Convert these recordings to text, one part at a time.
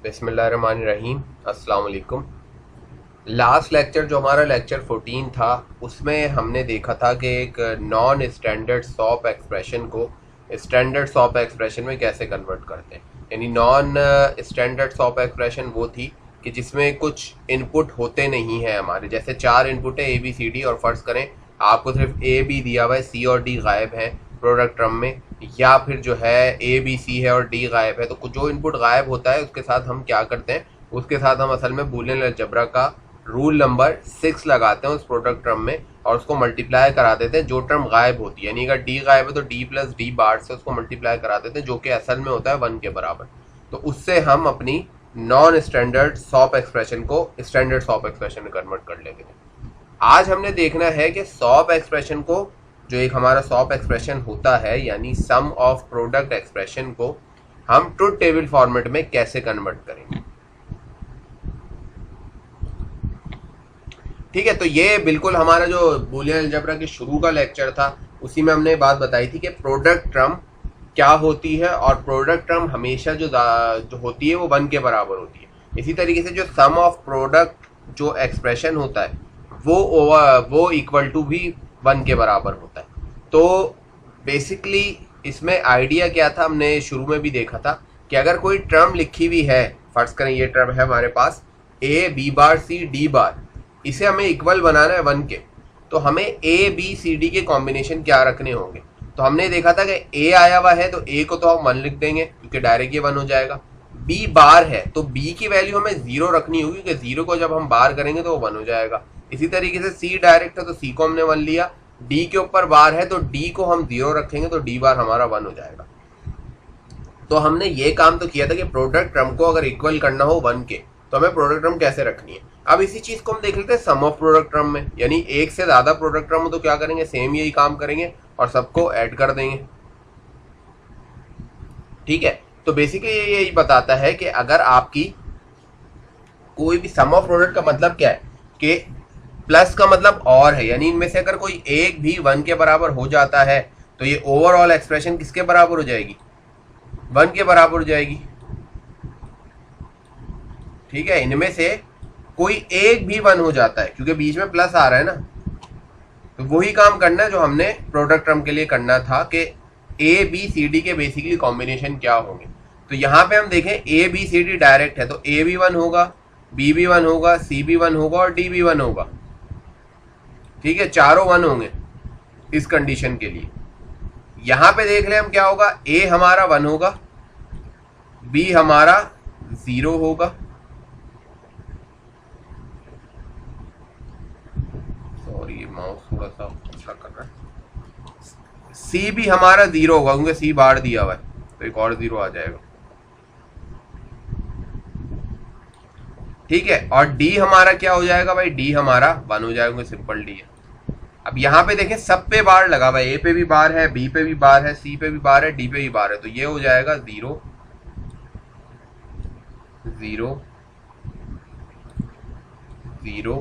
बिस्मिल्लाहिर्रहमानिर्रहीम। अस्सलाम वालेकुम। लास्ट लेक्चर जो हमारा लेक्चर 14 था उसमें हमने देखा था कि एक नॉन स्टैंडर्ड सॉप एक्सप्रेशन को स्टैंडर्ड सॉप एक्सप्रेशन में कैसे कन्वर्ट करते हैं। यानी नॉन स्टैंडर्ड सॉप एक्सप्रेशन वो थी कि जिसमें कुछ इनपुट होते नहीं हैं हमारे, जैसे 4 इनपुट है ABCD और फ़र्ज़ करें आपको सिर्फ A B दिया हुआ है, C और D गायब है प्रोडक्ट टर्म में, या फिर जो है ABC है और D गायब है। तो जो इनपुट गायब होता है उसके साथ हम क्या करते हैं, उसके साथ हम असल में बूलियन अलजेब्रा का रूल नंबर 6 लगाते हैं उस प्रोडक्ट टर्म में और उसको मल्टीप्लाई करा देते हैं जो टर्म गायब होती है। यानी अगर D गायब है तो D प्लस D बार से उसको मल्टीप्लाई करा देते हैं जो कि असल में होता है 1 के बराबर। तो उससे हम अपनी नॉन स्टैंडर्ड सॉप एक्सप्रेशन को स्टैंडर्ड सॉप एक्सप्रेशन में कन्वर्ट कर लेते हैं। आज हमने देखना है कि सॉप एक्सप्रेशन को, जो एक हमारा सॉप एक्सप्रेशन होता है यानी सम ऑफ प्रोडक्ट एक्सप्रेशन को, हम ट्रुथ टेबल फॉर्मेट में कैसे कन्वर्ट करेंगे। ठीक है, तो ये बिल्कुल हमारा जो बूलियन अलजेब्रा के शुरू का लेक्चर था उसी में हमने बात बताई थी कि प्रोडक्ट टर्म क्या होती है और प्रोडक्ट टर्म हमेशा जो होती है वो 1 के बराबर होती है। इसी तरीके से जो सम ऑफ प्रोडक्ट जो एक्सप्रेशन होता है वो इक्वल टू भी 1 के बराबर होता है। तो बेसिकली इसमें आइडिया क्या था, हमने शुरू में भी देखा था कि अगर कोई टर्म लिखी हुई है, फर्ज करें ये टर्म है हमारे पास A B bar C D बार, इसे हमें इक्वल बनाना है 1 के, तो हमें A B C D के कॉम्बिनेशन क्या रखने होंगे। तो हमने देखा था कि A आया हुआ है तो A को तो हम 1 लिख देंगे क्योंकि डायरेक्ट ये 1 हो जाएगा। B बार है तो B की वैल्यू हमें 0 रखनी होगी क्योंकि 0 को जब हम बार करेंगे तो वो 1 हो जाएगा। इसी तरीके से C डायरेक्ट है तो C को हमने 1 लिया, D के ऊपर बार है तो D को हम 0 रखेंगे तो D बार हमारा 1 हो जाएगा। तो हमने ये काम तो किया था कि प्रोडक्ट टर्म को अगर इक्वल करना हो 1 के तो हमें प्रोडक्ट टर्म कैसे रखनी है। अब इसी चीज को हम देख लेते हैं सम ऑफ प्रोडक्ट टर्म में, यानी एक से ज्यादा प्रोडक्ट टर्म हो तो क्या करेंगे, सेम यही काम करेंगे और सबको ऐड कर देंगे। ठीक है, तो बेसिकली ये यही बताता है कि अगर आपकी कोई भी सम ऑफ प्रोडक्ट का मतलब क्या है कि प्लस का मतलब और है, यानी इनमें से अगर कोई एक भी 1 के बराबर हो जाता है तो ये ओवरऑल एक्सप्रेशन किसके बराबर हो जाएगी, 1 के बराबर हो जाएगी। ठीक है, इनमें से कोई एक भी 1 हो जाता है क्योंकि बीच में प्लस आ रहा है ना, तो वही काम करना है जो हमने प्रोडक्ट टर्म के लिए करना था कि A B C D के बेसिकली कॉम्बिनेशन क्या होंगे। तो यहाँ पे हम देखें A B C D direct है तो A भी 1 होगा, B भी 1 होगा, C भी 1 होगा और D भी 1 होगा। ठीक है, चारों 1 होंगे इस कंडीशन के लिए। यहाँ पे देख लें हम क्या होगा, A हमारा 1 होगा, B हमारा 0 होगा, सॉरी माउस थोड़ा सा अच्छा कर रहा है, C भी हमारा 0 होगा क्योंकि C बाहर दिया हुआ है तो एक और 0 आ जाएगा। ठीक है, और D हमारा क्या हो जाएगा भाई, D हमारा 1 हो जाएगा क्योंकि सिंपल D है। अब यहाँ पे देखें सब पे बार लगा हुआ है, A पे भी बार है, B पे भी बार है, C पे भी बार है, D पे भी बार है, तो ये हो जाएगा 0 0 0,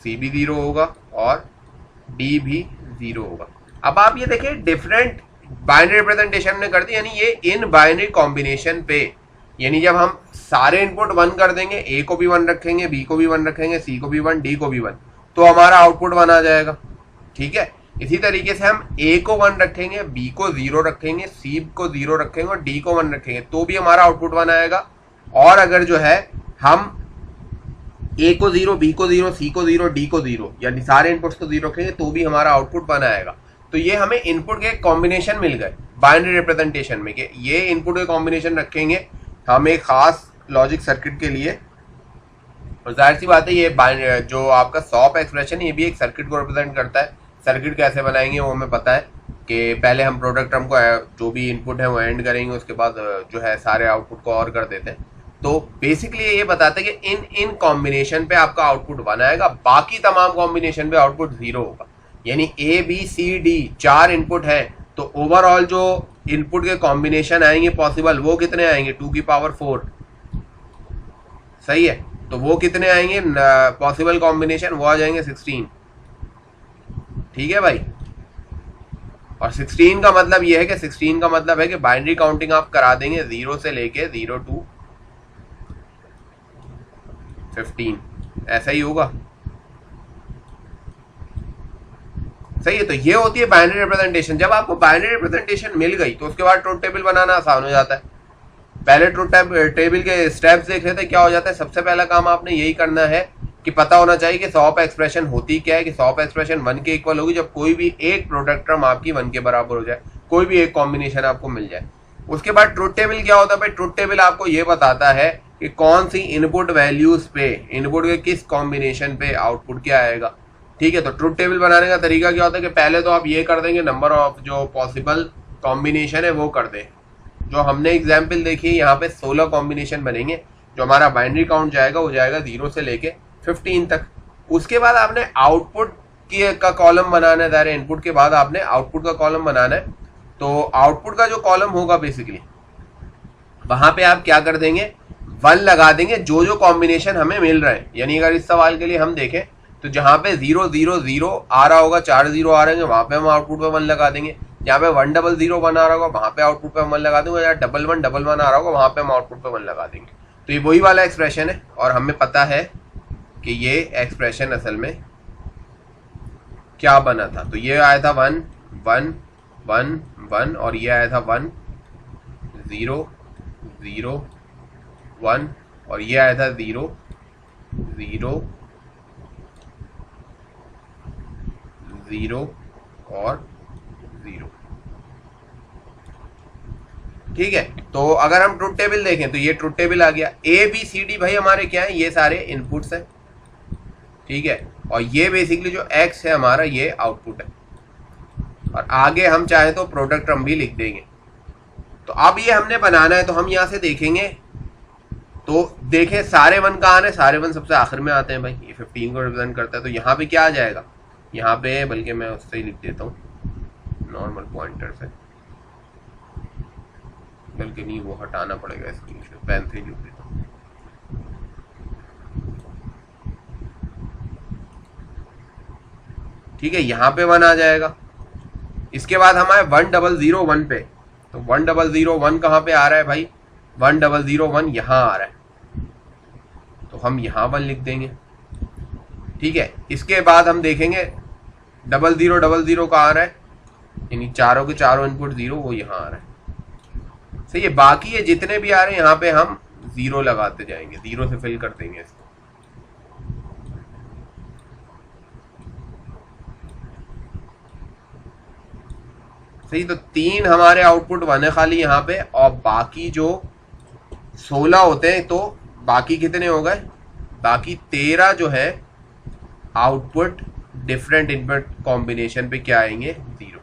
C भी 0 होगा और D भी 0 होगा। अब आप ये देखें डिफरेंट बाइनरी रिप्रेजेंटेशन ने कर दी, यानी ये इन बाइनरी कॉम्बिनेशन पे, यानी जब हम सारे इनपुट 1 कर देंगे, A को भी 1 रखेंगे, B को भी 1 रखेंगे, C को भी 1, D को भी 1, तो हमारा आउटपुट 1 आ जाएगा। ठीक है, इसी तरीके से हम A को 1 रखेंगे, B को 0 रखेंगे, C को 0 रखेंगे और D को 1 रखेंगे तो भी हमारा आउटपुट 1 आएगा। और अगर जो है हम A को 0, B को 0, C को 0, D को 0, यानी सारे इनपुट्स को 0 रखेंगे तो भी हमारा आउटपुट 1 आएगा। तो ये हमें इनपुट के कॉम्बिनेशन मिल गए बाइनरी रिप्रेजेंटेशन में कि ये इनपुट के कॉम्बिनेशन रखेंगे हम एक खास लॉजिक सर्किट के लिए। और जाहिर सी बात है ये जो आपका सॉप एक्सप्रेशन ये भी एक सर्किट को रिप्रेजेंट करता है। सर्किट कैसे बनाएंगे वो हमें पता है कि पहले हम प्रोडक्ट टर्म को जो भी इनपुट है वो एंड करेंगे, उसके बाद जो है सारे आउटपुट को और कर देते हैं। तो बेसिकली ये बताता है कि इन कॉम्बिनेशन पे आपका आउटपुट 1 आएगा, बाकी तमाम कॉम्बिनेशन पे आउटपुट 0 होगा। यानी A B C D 4 input है तो ओवरऑल जो इनपुट के कॉम्बिनेशन आएंगे पॉसिबल वो कितने आएंगे, 2 की पावर 4। सही है, तो वो कितने आएंगे पॉसिबल कॉम्बिनेशन, वो आ जाएंगे 16। ठीक है भाई, और 16 का मतलब ये है कि 16 का मतलब है कि बाइनरी काउंटिंग आप करा देंगे 0 से लेके 0 to 15, ऐसा ही होगा। सही है, तो ये होती है बाइनरी रिप्रेजेंटेशन। जब आपको बाइनरी रिप्रेजेंटेशन मिल गई तो उसके बाद ट्रुथ टेबल बनाना आसान हो जाता है। पहले ट्रुथ टेबल के स्टेप्स देख रहे थे, क्या हो जाता है, सबसे पहला काम आपने यही करना है कि पता होना चाहिए कि सॉप एक्सप्रेशन होती क्या है, कि सॉप एक्सप्रेशन 1 के इक्वल होगी जब कोई भी एक प्रोडक्ट टर्म आपकी 1 के बराबर हो जाए, कोई भी एक कॉम्बिनेशन आपको मिल जाए। उसके बाद ट्रुथ टेबल क्या होता है भाई, ट्रुथ टेबल आपको ये बताता है कि कौन सी इनपुट वैल्यूज पे, इनपुट के किस कॉम्बिनेशन पे आउटपुट क्या आएगा। ठीक है, तो ट्रुथ टेबल बनाने का तरीका क्या होता है कि पहले तो आप ये कर देंगे, नंबर ऑफ जो पॉसिबल कॉम्बिनेशन है वो कर दें। जो हमने एग्जाम्पल देखी है यहाँ पे 16 कॉम्बिनेशन बनेंगे, जो हमारा बाइनरी काउंट जाएगा वो जाएगा 0 से लेके 15 तक। उसके बाद आपने आउटपुट का कॉलम बनाना है, दायरे इनपुट के बाद आपने आउटपुट का कॉलम बनाना है। तो आउटपुट का जो कॉलम होगा बेसिकली वहां पे आप क्या कर देंगे, 1 लगा देंगे जो जो कॉम्बिनेशन हमें मिल रहे हैं। यानी अगर इस सवाल के लिए हम देखें तो जहां पे 0 0 0 आ रहा होगा, 4 0 आ रहे हैं, वहां पे हम आउटपुट पे 1 लगा देंगे। जहाँ पे 1 0 0 1 आ रहा होगा वहां पे आउटपुट पे हम 1 लगा देंगे, या 1 1 1 1 आ रहा होगा वहां पे हम आउटपुट पे 1 लगा देंगे। तो ये वही वाला एक्सप्रेशन है, और हमें पता है कि ये एक्सप्रेशन असल में क्या बना था। तो ये आया था 1 1 1 1, और ये आया था 1 0 0 1, और ये आया था 0 0 0 और 0। ठीक है, तो अगर हम ट्रुथ टेबल देखें तो ये ट्रुथ टेबल आ गया। ए बी सी डी भाई हमारे क्या है, ये सारे इनपुट्स हैं। ठीक है, और ये बेसिकली जो एक्स है हमारा ये आउटपुट है, और आगे हम चाहे तो प्रोडक्ट टर्म भी लिख देंगे। तो अब ये हमने बनाना है, तो हम यहां से देखेंगे, तो देखें सारे 1 कहाँ है, सारे 1 सबसे आखिर में आते हैं भाई, ये 15 को रिप्रेजेंट करता है। तो यहाँ पे क्या आ जाएगा, यहाँ पे बल्कि मैं उससे ही लिख देता हूँ नॉर्मल पॉइंटर से, बल्कि नहीं वो हटाना पड़ेगा, इसकी पेन से ही लिख देता हूँ। ठीक है, यहाँ पे 1 आ जाएगा। इसके बाद हम आए 1 0 0 1 पे, तो 1 0 0 1 कहाँ पे आ रहा है भाई, 1 0 0 1 यहाँ आ रहा है, तो हम यहाँ 1 लिख देंगे। ठीक है, इसके बाद हम देखेंगे 0 0 0 0 का आ रहा है, यानी चारों के चारों इनपुट 0, वो यहाँ आ रहा है। सही है, बाकी ये जितने भी आ रहे हैं यहाँ पे हम 0 लगाते जाएंगे, 0 से फिल कर देंगे इसको। सही, तो 3 हमारे आउटपुट 1 है खाली यहाँ पे, और बाकी जो 16 होते हैं, तो बाकी कितने हो गए, बाकी 13 जो है आउटपुट डिफरेंट इनपुट कॉम्बिनेशन पे क्या आएंगे, 0।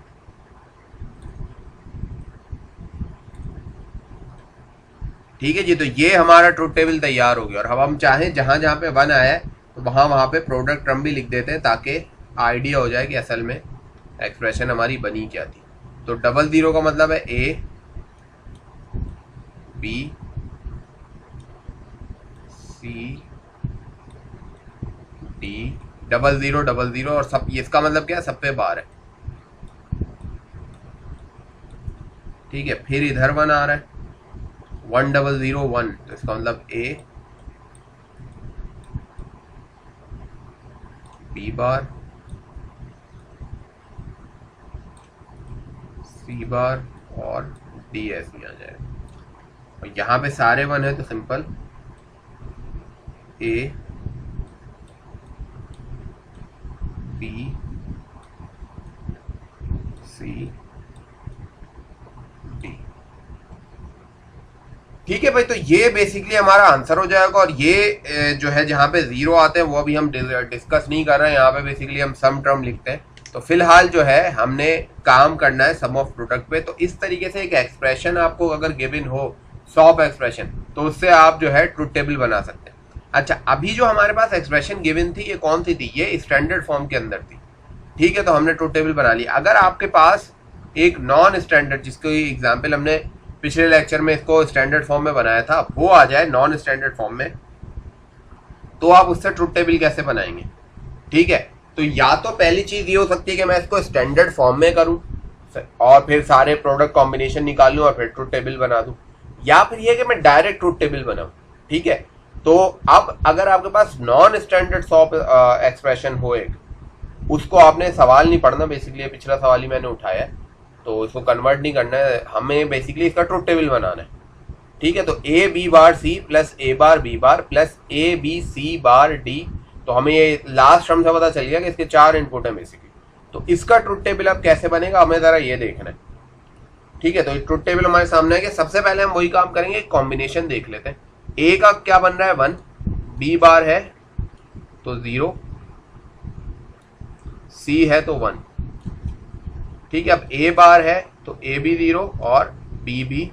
ठीक है जी, तो ये हमारा ट्रुथ टेबल तैयार हो गया। और अब हम चाहें जहां जहां पे 1 आया है तो वहां पे प्रोडक्ट टर्म भी लिख देते हैं, ताकि आइडिया हो जाए कि असल में एक्सप्रेशन हमारी बनी क्या थी। तो 0 0 का मतलब है ए बी सी डी, 0 0 0 0, और सब, इसका मतलब क्या है, सब पे बार है। ठीक है, फिर इधर 1 आ रहा है, 1 0 0 1, तो इसका मतलब ए बी बार सी बार और डी ऐसे ही आ जाएगा। और यहाँ पे सारे 1 है तो simple A B C D. ठीक है भाई, तो ये बेसिकली हमारा आंसर हो जाएगा। और ये जो है जहाँ पे 0 आते हैं वो अभी हम डिस्कस नहीं कर रहे हैं, यहाँ पे बेसिकली हम सम टर्म लिखते हैं। तो फिलहाल जो है हमने काम करना है सम ऑफ प्रोडक्ट पे। तो इस तरीके से एक एक्सप्रेशन आपको अगर गिवन हो, सॉप एक्सप्रेशन, तो उससे आप जो है ट्रुथ टेबल बना सकते हैं। अच्छा, अभी जो हमारे पास एक्सप्रेशन गिवन थी ये कौन सी थी, ये स्टैंडर्ड फॉर्म के अंदर थी। ठीक है, तो हमने ट्रुथ टेबल बना लिया। अगर आपके पास एक नॉन स्टैंडर्ड, जिसको एग्जाम्पल हमने पिछले लेक्चर में इसको स्टैंडर्ड फॉर्म में बनाया था, वो आ जाए नॉन स्टैंडर्ड फॉर्म में, तो आप उससे ट्रुथ टेबल कैसे बनाएंगे। ठीक है, तो या तो पहली चीज ये हो सकती है कि मैं इसको स्टैंडर्ड फॉर्म में करूं और फिर सारे प्रोडक्ट कॉम्बिनेशन निकाल लूं और फिर ट्रुथ टेबल बना दूं, या फिर ये कि मैं डायरेक्ट ट्रुथ टेबल बनाऊं। ठीक है, तो अब अगर आपके पास नॉन स्टैंडर्ड सॉप एक्सप्रेशन हो एक, उसको आपने सवाल नहीं पढ़ना, बेसिकली पिछला सवाल ही मैंने उठाया है, तो इसको कन्वर्ट नहीं करना है हमें, बेसिकली इसका ट्रुथ टेबल बनाना है। ठीक है, तो A B bar C plus A bar B bar plus A B C bar D, तो हमें ये लास्ट टर्म से पता चल गया कि इसके 4 इनपुट है बेसिकली। तो इसका ट्रुथ टेबल अब कैसे बनेगा हमें जरा ये देखना है। ठीक है, तो ट्रुथ टेबल हमारे सामने है कि सबसे पहले हम वही काम करेंगे, कॉम्बिनेशन देख लेते हैं। ए का क्या बन रहा है 1, बी बार है तो 0, सी है तो 1। ठीक है, अब ए बार है तो ए भी 0 और बी भी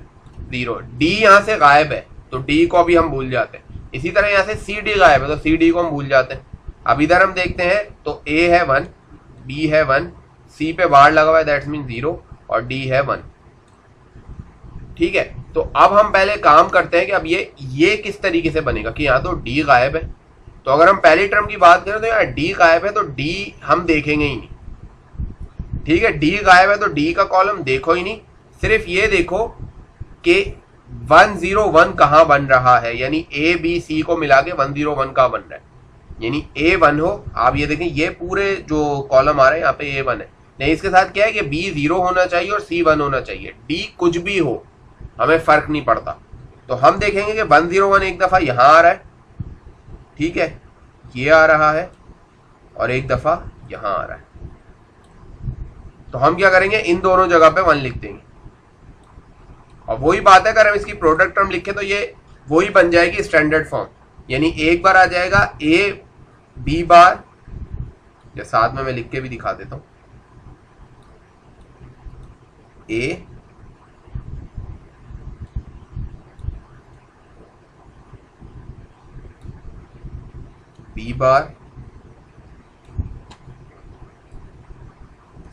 0। डी यहां से गायब है तो डी को अभी हम भूल जाते हैं। इसी तरह यहां से सी डी गायब है तो सी डी को हम भूल जाते हैं। अब इधर हम देखते हैं तो ए है 1, बी है 1, सी पे बार लगा हुआ है दैट्स मीन 0 और डी है 1। ठीक है, तो अब हम पहले काम करते हैं कि अब ये किस तरीके से बनेगा कि यहाँ तो डी गायब है, तो अगर हम पहली टर्म की बात करें तो यहाँ डी गायब है तो डी हम देखेंगे ही नहीं। ठीक है, डी गायब है तो डी का कॉलम देखो ही नहीं, सिर्फ ये देखो कि 101 कहाँ बन रहा है, यानी ए बी सी को मिला के 101 कहाँ बन रहा है, यानी ए 1 हो। आप ये देखें ये पूरे जो कॉलम आ रहे हैं यहाँ पे ए 1 है, नहीं इसके साथ क्या है कि बी 0 होना चाहिए और सी 1 होना चाहिए, डी कुछ भी हो हमें फर्क नहीं पड़ता। तो हम देखेंगे कि 101 एक दफा यहाँ आ रहा है, ठीक है ये आ रहा है, और एक दफा यहाँ आ रहा है, तो हम क्या करेंगे इन दोनों जगह पे 1 लिख देंगे। और वही बात है अगर हम इसकी प्रोडक्ट टर्म लिखें तो ये वही बन जाएगी स्टैंडर्ड फॉर्म, यानी एक बार आ जाएगा ए बी बार, या साथ में मैं लिख के भी दिखा देता हूं, ए बी बार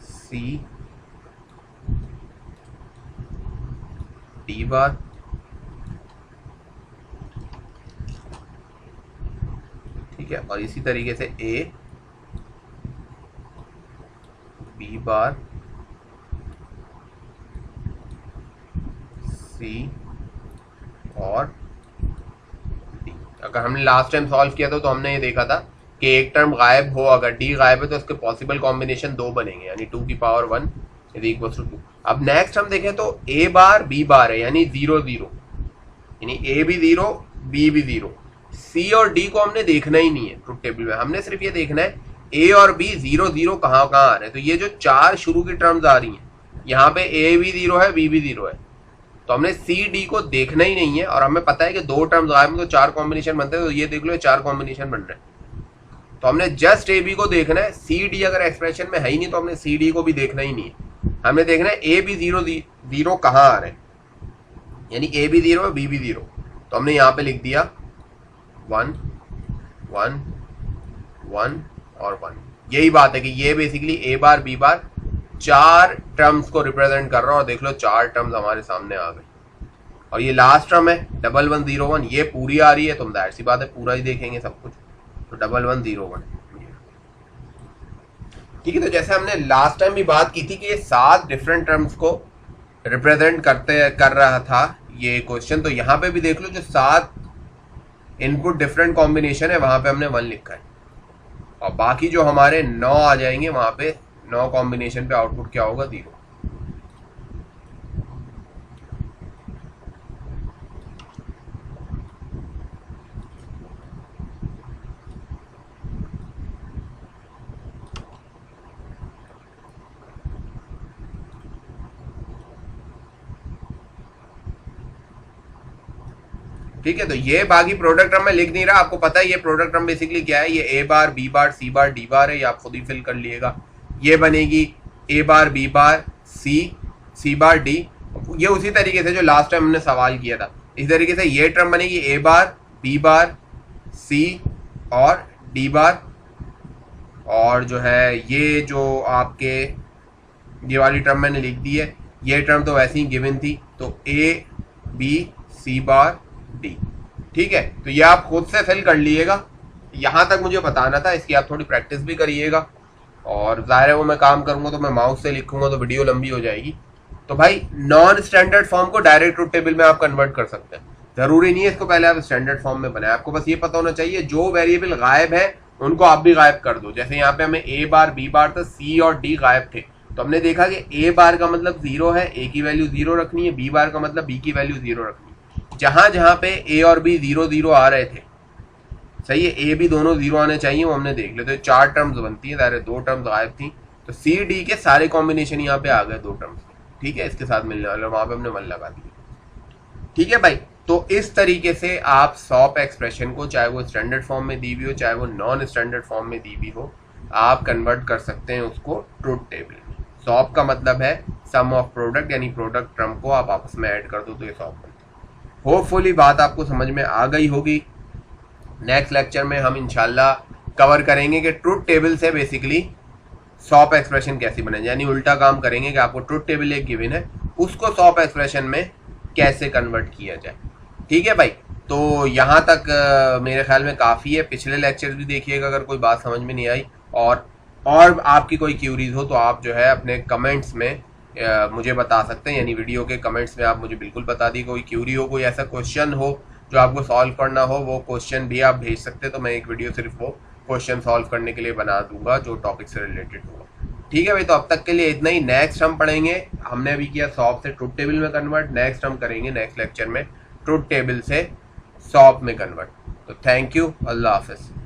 सी डी बार, ठीक है, और इसी तरीके से ए बी बार सी और डी। अगर हमने लास्ट टाइम सॉल्व किया था तो हमने ये देखा था कि एक टर्म गायब हो, अगर डी गायब है तो इसके पॉसिबल कॉम्बिनेशन 2 बनेंगे, यानी 2 की पावर 1 इज इक्वल टू 2। अब नेक्स्ट हम देखें तो ए बार बी बार है, यानी 0 0, यानी ए भी 0 बी भी 0। सी और डी को हमने देखना ही नहीं है ट्रुथ टेबल में, हमने सिर्फ ये देखना है ए और बी 0 0 कहाँ कहाँ आ रहे हैं। तो ये जो 4 शुरू की टर्म्स आ रही हैं, यहाँ पे ए भी 0 है बी भी 0 है, तो हमने सी डी को देखना ही नहीं है। और हमें पता है कि 2 टर्म्स गायब में तो 4 कॉम्बिनेशन बनते हैं, तो ये देख लो 4 कॉम्बिनेशन बन रहे हैं, तो हमने जस्ट ए बी को देखना है। सी डी अगर एक्सप्रेशन में है ही नहीं तो हमने सी डी को भी देखना ही नहीं है, हमने देखना है ए भी 0 0 कहाँ आ रहे हैं, यानी ए भी 0 है बी भी 0, तो हमने यहाँ पे लिख दिया 1 1 1 और 1। यही बात है कि ये बेसिकली ए बार बी बार 4 टर्म्स को रिप्रेजेंट कर रहा है, और देख लो 4 टर्म्स हमारे सामने आ गए। और ये लास्ट टर्म है 1101, ये पूरी आ रही है, तो हम जाहिर सी बात है पूरा ही देखेंगे सब कुछ, तो 1101। ठीक है, तो जैसे हमने लास्ट टाइम भी बात की थी कि ये 7 डिफरेंट टर्म्स को रिप्रेजेंट कर रहा था ये क्वेश्चन, तो यहाँ पे भी देख लो जो 7 इनपुट डिफरेंट कॉम्बिनेशन है वहां पे हमने 1 लिखा है, और बाकी जो हमारे 9 आ जाएंगे वहां पे 9 कॉम्बिनेशन पे आउटपुट क्या होगा 0। ठीक है, तो ये बाकी प्रोडक्ट टर्म में लिख नहीं रहा, आपको पता है ये प्रोडक्ट टर्म बेसिकली क्या है, ये ए बार बी बार सी बार डी बार है, ये आप खुद ही फिल कर लिएगा। ये बनेगी ए बार बी बार सी बार डी, ये उसी तरीके से जो लास्ट टाइम हमने सवाल किया था, इस तरीके से ये टर्म बनेगी ए बार बी बार सी और डी बार, और जो है ये जो आपके ये वाली टर्म मैंने लिख दी है, ये टर्म तो वैसे ही गिवन थी, तो A B C bar D. ठीक है, तो ये आप खुद से फिल कर लीजिएगा, यहाँ तक मुझे बताना था, इसकी आप थोड़ी प्रैक्टिस भी करिएगा। और जाहिर है वो मैं काम करूंगा तो मैं माउस से लिखूंगा तो वीडियो लंबी हो जाएगी। तो भाई नॉन स्टैंडर्ड फॉर्म को डायरेक्ट ट्रुथ टेबल में आप कन्वर्ट कर सकते हैं। जरूरी नहीं है इसको पहले आप स्टैंडर्ड फॉर्म में बनाए, आपको बस ये पता होना चाहिए जो वेरिएबल गायब है उनको आप भी गायब कर दो। जैसे यहाँ पे हमें ए बार बी बार था, सी और डी गायब थे, तो हमने देखा कि ए बार का मतलब 0 है, ए की वैल्यू 0 रखनी है, बी बार का मतलब बी की वैल्यू 0 रखनी है। जहां जहां पे ए और बी 0 0 आ रहे थे, सही है, ए भी दोनों 0 आने चाहिए, वो हमने देख लिया। तो 4 टर्म्स बनती है, दायरे 2 टर्म्स गायब थी, तो सी डी के सारे कॉम्बिनेशन यहाँ पे आ गए 2 टर्म्स, ठीक है, इसके साथ मिलने वाले, वहां पे हमने 1 लगा दिया, ठीक है भाई। तो इस तरीके से आप सॉप एक्सप्रेशन को, चाहे वो स्टैंडर्ड फॉर्म में दी हुई हो चाहे वो नॉन स्टैंडर्ड फॉर्म में दी हुई हो, आप कन्वर्ट कर सकते हैं उसको ट्रुथ टेबल में। सॉप का मतलब है सम ऑफ प्रोडक्ट, यानी प्रोडक्ट टर्म को आप आपस में ऐड कर दो तो ये सॉप बनता है। होपफुली बात आपको समझ में आ गई होगी। नेक्स्ट लेक्चर में हम इंशाल्लाह कवर करेंगे कि ट्रुथ टेबल से बेसिकली सॉप एक्सप्रेशन कैसे बने, यानी उल्टा काम करेंगे कि आपको ट्रुथ टेबल एक गिवन है, उसको सॉप एक्सप्रेशन में कैसे कन्वर्ट किया जाए, ठीक है भाई। तो यहाँ तक मेरे ख्याल में काफ़ी है। पिछले लेक्चर भी देखिएगा अगर कोई बात समझ में नहीं आई, और आपकी कोई क्यूरीज हो तो आप जो है अपने कमेंट्स में मुझे बता सकते हैं, यानी वीडियो के कमेंट्स में आप मुझे बिल्कुल बता दी। कोई क्यूरी हो, कोई ऐसा क्वेश्चन हो जो आपको सॉल्व करना हो, वो क्वेश्चन भी आप भेज सकते हैं, तो मैं एक वीडियो सिर्फ वो क्वेश्चन सॉल्व करने के लिए बना दूंगा जो टॉपिक से रिलेटेड होगा, ठीक है भाई। तो अब तक के लिए इतना ही। नेक्स्ट हम पढ़ेंगे, हमने अभी किया सॉप से ट्रुथ टेबल में कन्वर्ट, नेक्स्ट हम करेंगे नेक्स्ट लेक्चर में ट्रुथ टेबल से सॉप में कन्वर्ट। तो थैंक यू, अल्लाह हाफिज़।